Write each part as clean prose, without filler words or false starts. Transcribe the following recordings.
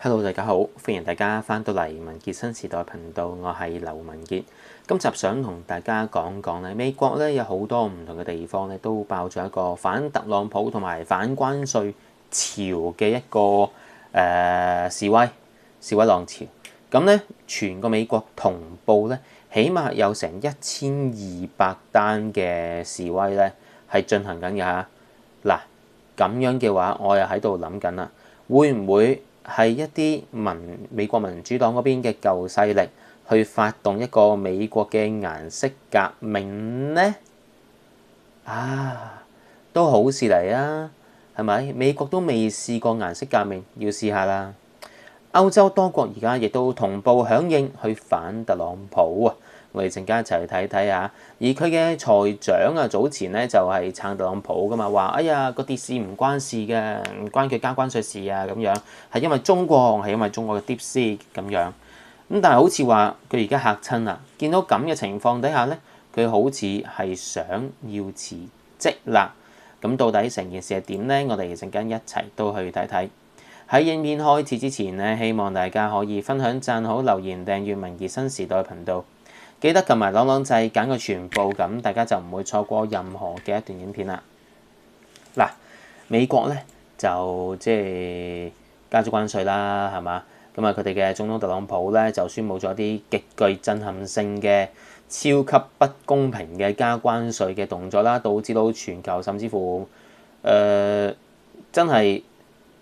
Hello，大家好，歡迎大家翻到嚟文傑新時代頻道，我係劉文傑。今集想同大家講講咧，美國咧有好多唔同嘅地方咧都爆咗一個反特朗普同埋反關稅潮嘅一個示威浪潮。咁咧，全個美國同步咧，起碼有成1200單嘅示威咧係進行緊嘅嚇。嗱，咁樣嘅話，我又喺度諗緊啦，會唔會係一啲美國民主黨嗰邊嘅舊勢力去發動一個美國嘅顏色革命呢？都好事嚟啊，係咪？美國都未試過顏色革命，要試下啦。歐洲多國而家亦都同步響應去反特朗普啊！我哋陣間一齊去睇睇下。而佢嘅財長啊，早前咧就係撐特朗普噶嘛，話哎呀個跌市唔關事嘅，唔關佢加關稅事啊咁樣，係因為中國嘅 DeepSeek 咁樣。咁但係好似話佢而家嚇親啦，見到咁嘅情況底下咧，佢好似係想要辭職啦。咁到底成件事係點咧？我哋陣間一齊都去睇睇。喺影片開始之前咧，希望大家可以分享、讚好、留言、訂閱文傑新時代頻道，記得撳埋啷啷掣，揀個全部，咁大家就唔會錯過任何嘅一段影片啦。嗱，美國咧就即係加咗關稅啦，係嘛？咁啊，佢哋嘅總統特朗普咧就宣佈咗啲極具震撼性嘅超級不公平嘅加關稅嘅動作啦，導致到全球甚至乎真係〜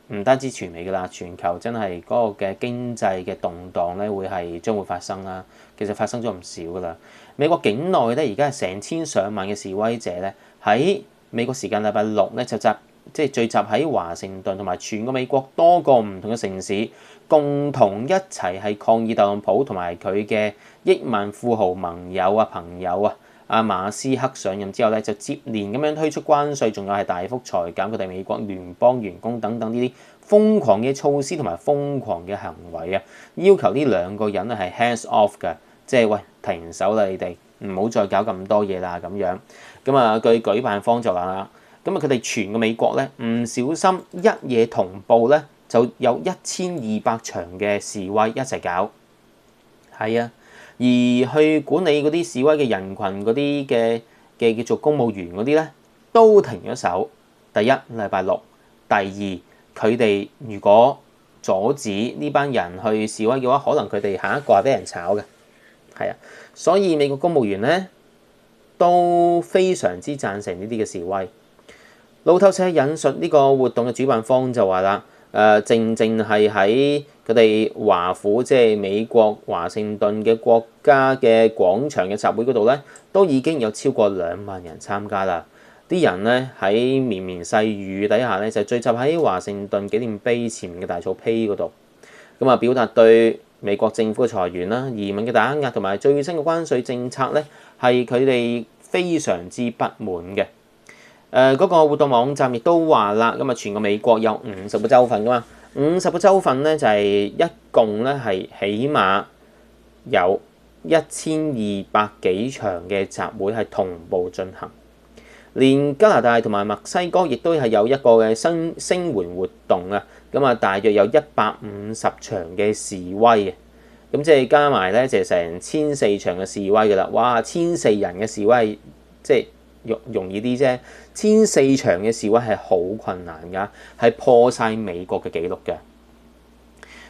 唔單止全美㗎啦，全球真係嗰個嘅經濟嘅動盪咧，將會發生啦。其實發生咗唔少㗎啦。美國境內咧，而家係成千上萬嘅示威者咧，喺美國時間禮拜六咧就聚集喺華盛頓同埋全個美國多個唔同嘅城市，共同一齊係抗議特朗普同埋佢嘅億萬富豪盟友啊朋友啊。阿馬斯克上任之後咧，就接連咁樣推出關稅，仲有係大幅裁減佢哋美國聯邦員工等等呢啲瘋狂嘅措施同埋瘋狂嘅行為啊！要求呢兩個人咧係 hands off 嘅，即係喂停手啦，你哋唔好再搞咁多嘢啦咁樣。咁啊，據舉辦方就話啦，咁啊佢哋全個美國咧唔小心一夜同步咧就有1200場嘅示威一齊搞，係啊。而去管理嗰啲示威嘅人群嗰啲嘅叫做公務員嗰啲咧，都停咗手。第一，禮拜六；第二，佢哋如果阻止呢班人去示威嘅話，可能佢哋下一個係俾人炒嘅。係啊，所以美國公務員咧都非常之贊成呢啲嘅示威。路透社引述呢個活動嘅主辦方就話啦。正係喺佢哋華府，即係美國華盛頓嘅國家嘅廣場嘅集會嗰度咧，都已經有超過2萬人參加啦。啲人咧喺綿綿細雨底下咧，就聚集喺華盛頓紀念碑前面嘅大草坯嗰度，咁啊表達對美國政府嘅裁員啦、移民嘅打壓同埋最新嘅關稅政策咧，係佢哋非常之不滿嘅。嗰個活動網站亦都話啦，咁啊全個美國有50個州份噶嘛，50個州份咧就係一共咧係起碼有1200幾場嘅集會係同步進行，連加拿大同埋墨西哥亦都係有一個嘅聲援活動啊，咁啊大約有150場嘅示威嘅，咁即係加埋咧就成1400場嘅示威噶啦，哇，1400人嘅示威即係容易啲啫，1400場嘅示威係好困難㗎，係破晒美國嘅紀錄嘅。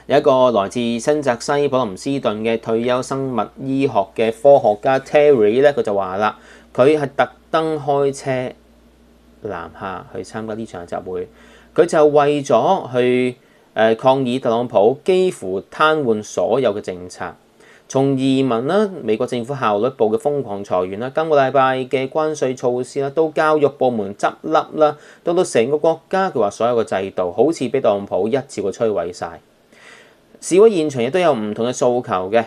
有一個來自新澤西普林斯頓嘅退休生物醫學嘅科學家 Terry 咧，佢就話啦，佢係特登開車南下去參加呢場集會，佢就為咗去抗議特朗普幾乎癱瘓所有嘅政策。從移民啦、美國政府效率部嘅瘋狂裁員啦、今個禮拜嘅關稅措施啦，到教育部門執笠啦，到成個國家，佢話所有嘅制度好似俾特朗普一次過摧毀晒。示威現場亦都有唔同嘅訴求嘅，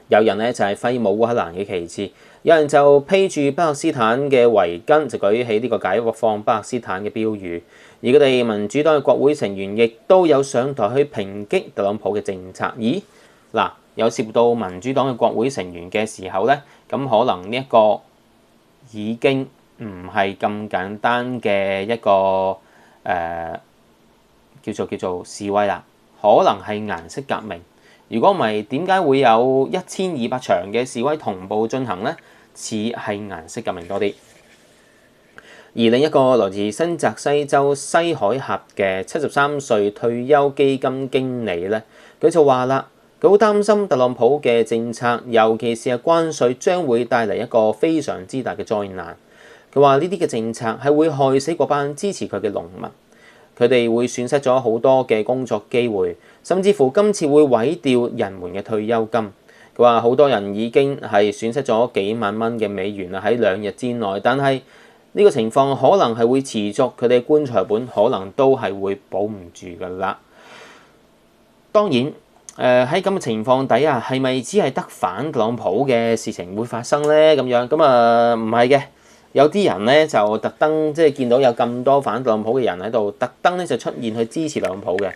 有人咧就係揮舞烏克蘭嘅旗幟，有人就披住巴勒斯坦嘅圍巾，就舉起呢個解放巴勒斯坦嘅標語。而佢哋民主黨嘅國會成員亦都有上台去抨擊特朗普嘅政策。咦？嗱，有涉及到民主黨嘅國會成員嘅時候咧，咁可能呢一個已經唔係咁簡單嘅一個叫做示威啦，可能係顏色革命。如果唔係，點解會有1200場嘅示威同步進行呢？似係顏色革命多啲。而另一個來自新澤西州西海峽嘅73歲退休基金經理咧，佢就話啦，佢好擔心特朗普嘅政策，尤其是係關稅，將會帶嚟一個非常之大嘅災難。佢話呢啲嘅政策係會害死嗰班支持佢嘅農民，佢哋會損失咗好多嘅工作機會，甚至乎今次會毀掉人們嘅退休金。佢話好多人已經係損失咗幾萬蚊嘅美元啦，喺2日之內，但係呢個情況可能係會持續，佢哋棺材本可能都係會保唔住㗎啦。當然，喺咁嘅情況底下，係咪只係得反特朗普嘅事情會發生呢？咁樣咁啊，唔係嘅。有啲人咧就特登即係見到有咁多反特朗普嘅人喺度，特登咧就出現去支持特朗普嘅。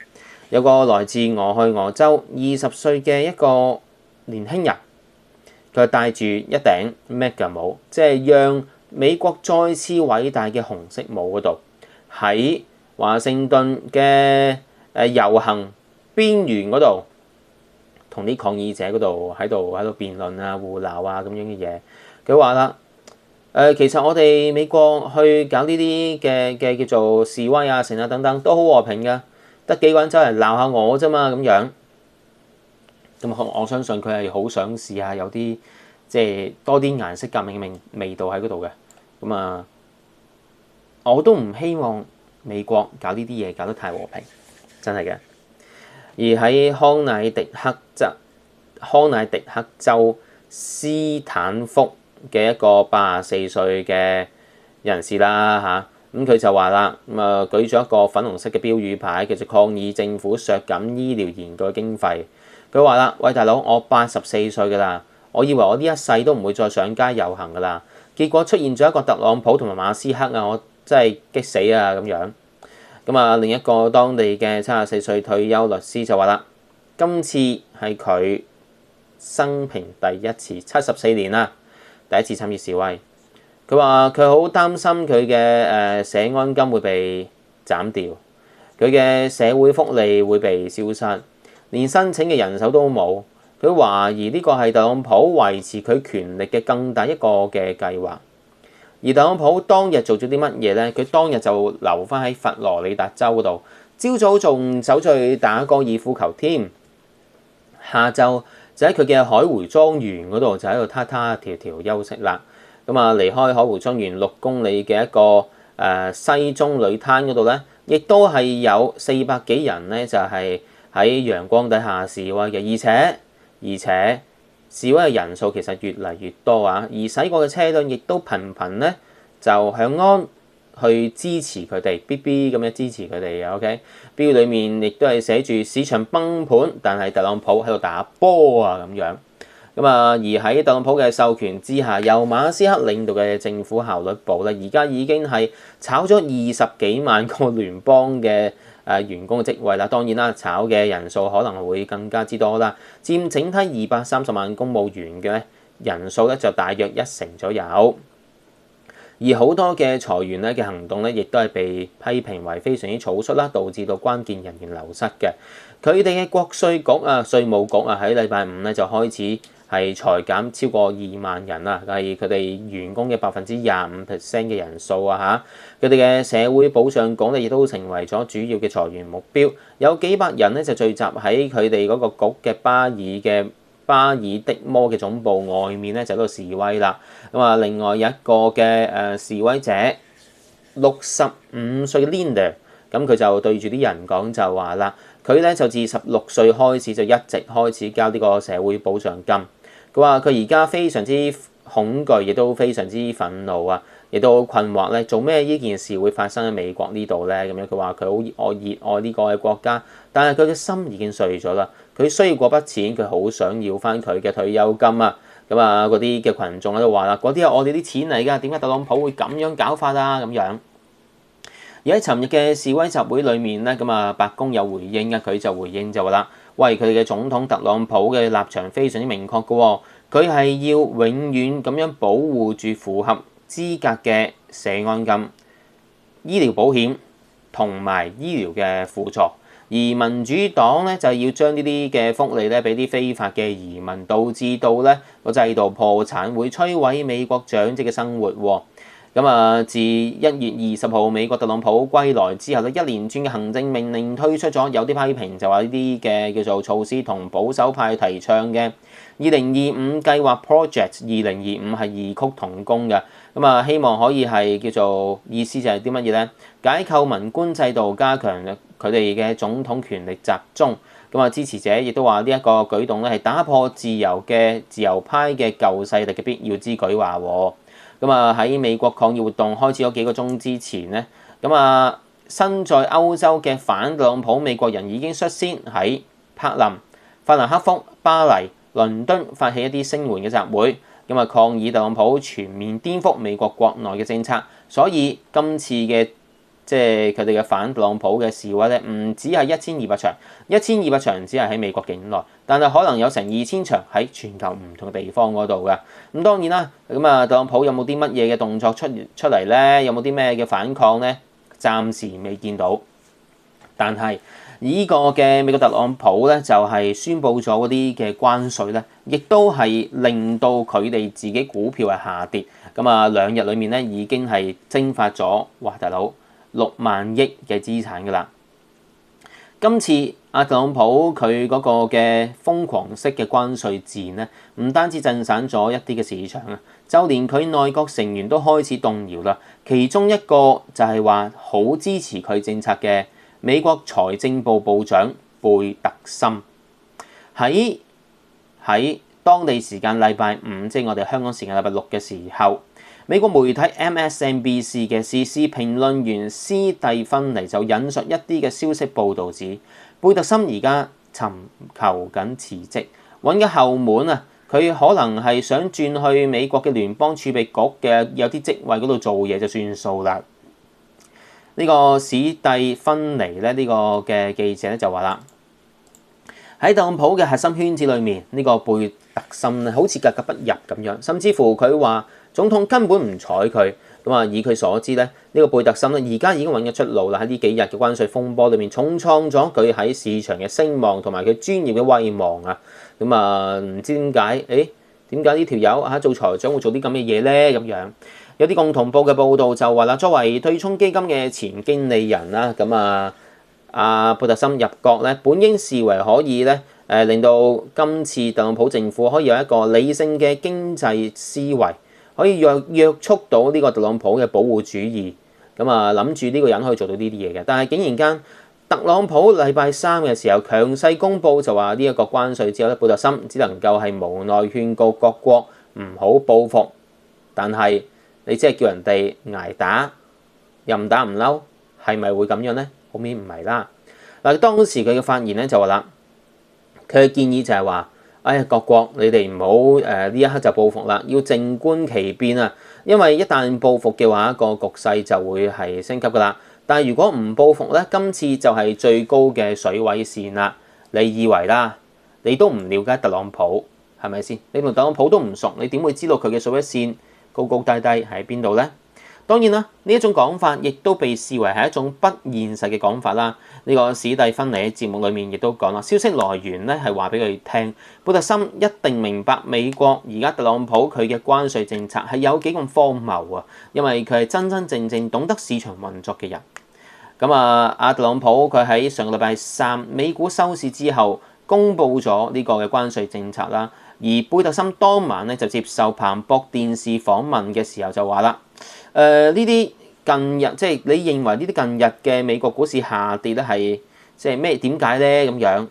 有個來自俄亥俄州20歲嘅一個年輕人，佢戴住一頂 MAGA 帽，即係讓美國再次偉大嘅紅色帽嗰度，喺華盛頓嘅遊行邊緣嗰度，同啲抗議者嗰度喺度辯論啊、互鬧啊咁樣嘅嘢。佢話啦，其實我哋美國去搞呢啲嘅叫做示威啊、成啊等等都好和平㗎，得幾個人走嚟鬧下我啫嘛咁樣。咁我相信佢係好想試下有啲即係多啲顏色革命嘅味道喺嗰度嘅。咁啊，我都唔希望美國搞呢啲嘢搞得太和平，真係嘅。而喺康乃狄克州斯坦福嘅一個84歲嘅人士啦嚇，咁佢就話啦，舉咗一個粉紅色嘅標語牌，叫做抗議政府削減醫療研究嘅經費。佢話啦，喂大佬，我84歲㗎啦，我以為我呢一世都唔會再上街遊行㗎啦，結果出現咗一個特朗普同埋馬斯克啊，我真係激死啊咁樣。咁啊，另一個當地嘅74歲退休律師就話啦，今次係佢生平第一次74年啦，第一次參與示威。佢話佢好擔心佢嘅社安金會被斬掉，佢嘅社會福利會被消失，連申請嘅人手都冇。佢懷疑呢個係特朗普維持佢權力嘅更大一個嘅計劃。而特朗普當日做咗啲乜嘢咧？佢當日就留翻喺佛羅里達州嗰度，朝早仲走去打高爾夫球添，下晝就喺佢嘅海湖莊園嗰度就喺度攤攤條條休息啦。咁啊，離開海湖莊園6公里嘅一個西中旅灘嗰度咧，亦都係有400幾人咧，就係喺陽光底下示威嘅，而且示威嘅人數其實越嚟越多啊，而駛過嘅車輛亦都頻頻咧就響安去支持佢哋，BB 咁樣支持佢哋嘅 OK。標裏面亦都係寫住市場崩盤，但係特朗普喺度打波啊咁樣。咁啊，而喺特朗普嘅授權之下，由馬斯克領導嘅政府效率部咧，而家已經係炒咗20幾萬個聯邦嘅員工嘅職位啦。當然啦，炒嘅人數可能會更加之多啦，佔整體230萬公務員嘅人數咧就大約1成左右。而好多嘅裁員咧嘅行動咧，亦都係被批評為非常之草率啦，導致到關鍵人員流失嘅。佢哋嘅國稅局啊、稅務局啊，喺禮拜五咧就開始係裁減超過2萬人啊，係佢哋員工嘅25% 嘅人數啊嚇。佢哋嘅社會保障局咧亦都成為咗主要嘅裁員目標，有幾百人咧就聚集喺佢哋嗰個局嘅巴爾的摩嘅總部外面咧就喺度示威啦。咁啊，另外有一個嘅示威者65歲嘅 Linda， 咁佢就對住啲人講就話啦，佢咧就自16歲開始就一直開始交呢個社會保障金。佢話佢而家非常之恐懼，亦都非常之憤怒啊，亦都好困惑咧，做咩呢件事會發生喺美國呢度咧？咁樣佢話佢好熱愛呢個嘅國家，但係佢嘅心已經碎咗啦。佢需要嗰筆錢，佢好想要翻佢嘅退休金啊！咁啊，嗰啲嘅群眾喺度話啦，嗰啲係我哋啲錢嚟㗎，點解特朗普會咁樣搞法啊？咁樣。而喺尋日嘅示威集會裏面咧，咁啊白宮有回應啊，佢就回應就話啦，喂，佢哋嘅總統特朗普嘅立場非常之明確嘅喎，佢係要永遠咁樣保護住符合資格嘅社安金、醫療保險同埋醫療嘅輔助，而而民主黨咧就係要將呢啲嘅福利咧俾啲非法嘅移民，導致到咧個制度破產，會摧毀美國長者嘅生活喎。自1月20號美國特朗普歸來之後咧，一連串嘅行政命令推出咗，有啲批評就話呢啲嘅叫做措施同保守派提倡嘅2025計劃 Project 2025係異曲同工嘅。希望可以係叫做意思就係啲乜嘢咧？解構文官制度，加強佢哋嘅總統權力集中。支持者亦都話呢一個舉動咧係打破自由派嘅舊勢力嘅必要之舉話喎。喺美國抗議活動開始咗幾個鐘之前咧，身在歐洲嘅反特朗普美國人已經率先喺柏林、法蘭克福、巴黎、倫敦發起一啲聲援嘅集會，抗議特朗普全面顛覆美國國內嘅政策。所以今次嘅佢哋嘅反特朗普嘅示威咧，唔止係1200場，1200場只係喺美國境內，但係可能有成2000場喺全球唔同嘅地方嗰度嘅。當然啦，特朗普有冇啲乜嘢嘅動作出嚟咧？有冇啲咩嘅反抗咧？暫時未見到。但係呢個嘅美國特朗普咧，就係宣布咗嗰啲嘅關稅咧，亦都係令到佢哋自己股票係下跌。2日裡面咧已經係蒸發咗，哇大佬6萬億嘅資產㗎啦！今次特朗普佢嗰個嘅瘋狂式嘅關稅戰咧，唔單止震散咗一啲嘅市場啊，就連佢內閣成員都開始動搖啦。其中一個就係話好支持佢政策嘅美國財政部部長貝特森喺當地時間禮拜五，即係我哋香港時間禮拜六嘅時候，美國媒體 MSNBC 嘅時事評論員斯蒂芬尼就引述一啲嘅消息報導指，貝特森而家尋求緊辭職，揾嘅後門啊！佢可能係想轉去美國嘅聯邦儲備局嘅有啲職位嗰度做嘢就算數啦。呢個史蒂芬尼咧，呢個嘅記者咧就話啦，喺特朗普嘅核心圈子裏面，呢個貝特森咧好似格格不入咁樣，甚至乎佢話總統根本唔睬佢。以佢所知咧，呢個貝特森咧而家已經揾咗出路啦。喺呢幾日嘅關稅風波裏面，重創咗佢喺市場嘅聲望同埋佢專業嘅威望啊。唔知點解？點解呢條友做財長會做啲咁嘅嘢咧？咁樣有啲共同報嘅報導就話啦，作為對沖基金嘅前經理人啦，貝特森入閣咧，本應視為可以咧令到今次特朗普政府可以有一個理性嘅經濟思維，可以約束到呢個特朗普嘅保護主義。諗住呢個人可以做到呢啲嘢嘅，但係竟然間特朗普禮拜三嘅時候強勢公佈就話呢一個關稅之後咧，貝特森只能夠係無奈勸告各國唔好報復，但係你只係叫人哋捱打，又唔打唔嬲，係咪會咁樣咧？好明顯唔係啦。當時佢嘅發言咧就話啦，佢嘅建議就係話，各國你哋唔好呢一刻就報復啦，要靜觀其變啊！因為一旦報復嘅話，個局勢就會係升級噶啦。但係如果唔報復咧，今次就係最高嘅水位線啦。你以為啦？你都唔了解特朗普係咪先？你同特朗普都唔熟，你點會知道佢嘅水位線高高低低喺邊度咧？當然啦，呢一種講法亦都被視為係一種不現實嘅講法啦。呢個史蒂芬尼喺節目裏面亦都講啦，消息來源咧係話俾佢聽，貝特森一定明白美國而家特朗普佢嘅關稅政策係有幾咁荒謬啊，因為佢係真真正正懂得市場運作嘅人。特朗普佢喺上個禮拜三美股收市之後公布咗呢個嘅關稅政策啦，而貝特森當晚咧就接受彭博電視訪問嘅時候就話啦。呢啲近日即係你認為呢啲近日嘅美國股市下跌咧係即係咩？點解咧咁樣？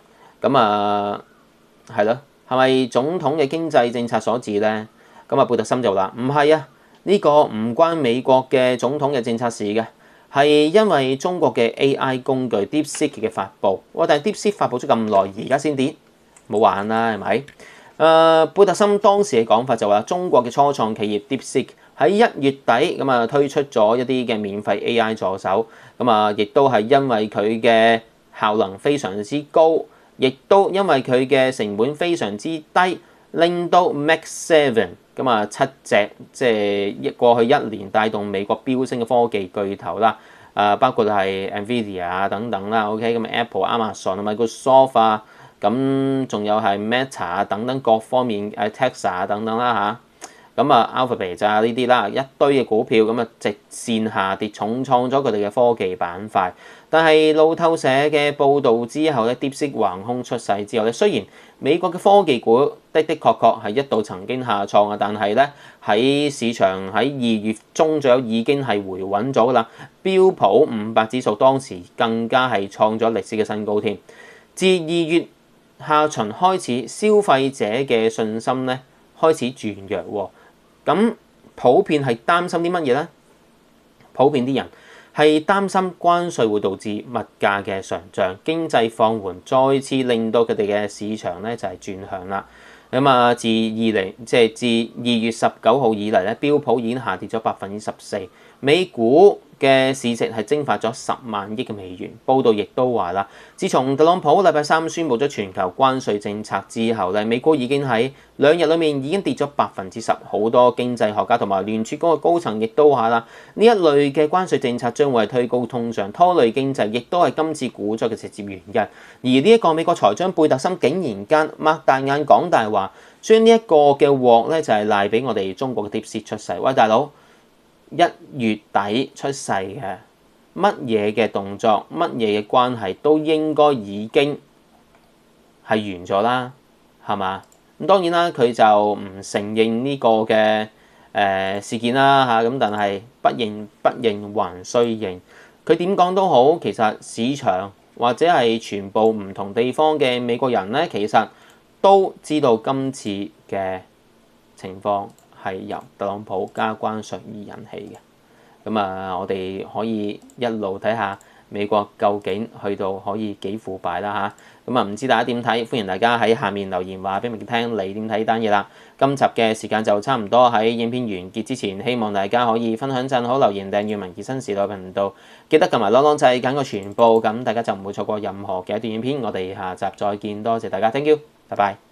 係咯，係咪總統嘅經濟政策所致咧？貝特森就話唔係啊，呢個唔關美國嘅總統嘅政策事嘅，係因為中國嘅 AI 工具 DeepSeek 嘅發布。但係 DeepSeek 發布咗咁耐，而家先跌，冇玩啦，係咪？貝特森當時嘅講法就話，中國嘅初創企業 DeepSeek喺1月底推出咗一啲嘅免費 AI 助手，亦都係因為佢嘅效能非常之高，亦都因為佢嘅成本非常之低，令到 Max7 7隻即係過去1年帶動美國飆升嘅科技巨頭啦，包括係 Nvidia 啊等等啦。OK， 咁 Apple、Amazon 同埋Microsoft 啊，咁仲有係 Meta 啊等等各方面Tesla 啊等等啦嚇。咁Alphabet 啊呢啲啦，一堆嘅股票咁直線下跌，重創咗佢哋嘅科技板塊。但係路透社嘅報導之後咧，DeepSeek 橫空出世之後咧，雖然美國嘅科技股的確係一度曾經下創啊，但係咧喺市場喺2月中左右已經係回穩咗㗎啦。標普500指數當時更加係創咗歷史嘅新高添。自2月下旬開始，消費者嘅信心咧開始轉弱喎。咁普遍係擔心啲乜嘢咧？普遍啲人係擔心關稅會導致物價嘅上漲，經濟放緩，再次令到佢哋嘅市場咧就係轉向啦。咁自2月19號以嚟咧，標普已經下跌咗14%，美股嘅市值係蒸發咗10萬億嘅美元。報道亦都話啦，自從特朗普禮拜3宣布咗全球關稅政策之後咧，美股已經喺2日裏面已經跌咗10%。好多經濟學家同埋聯儲局嘅高層亦都話啦，呢一類嘅關稅政策將會係推高通脹、拖累經濟，亦都係今次股災嘅直接原因。而呢一個美國財長貝特森竟然間擘大眼講大話，將呢一個嘅鑊咧就係賴俾我哋中國嘅 DeepSeek 出世。喂，大佬，1月底出世嘅乜嘢嘅動作、乜嘢嘅關係都應該已經係完咗啦，係嘛？咁當然啦，佢就唔承認呢個嘅事件啦嚇，咁但係不認還須認。佢點講都好，其實市場或者係全部唔同地方嘅美國人咧，其實都知道今次嘅情況係由特朗普加關稅而引起嘅。咁我哋可以一路睇下美國究竟去到可以幾腐敗啦嚇。唔知大家點睇？歡迎大家喺下面留言話俾我聽，你點睇呢單嘢啦？今集嘅時間就差唔多，喺影片完結之前，希望大家可以分享、讚好、留言、訂閱文傑新時代頻道，記得撳埋啷啷掣揀個全部，咁大家就唔會錯過任何嘅一段影片。我哋下集再見，多謝大家 ，thank you，拜拜。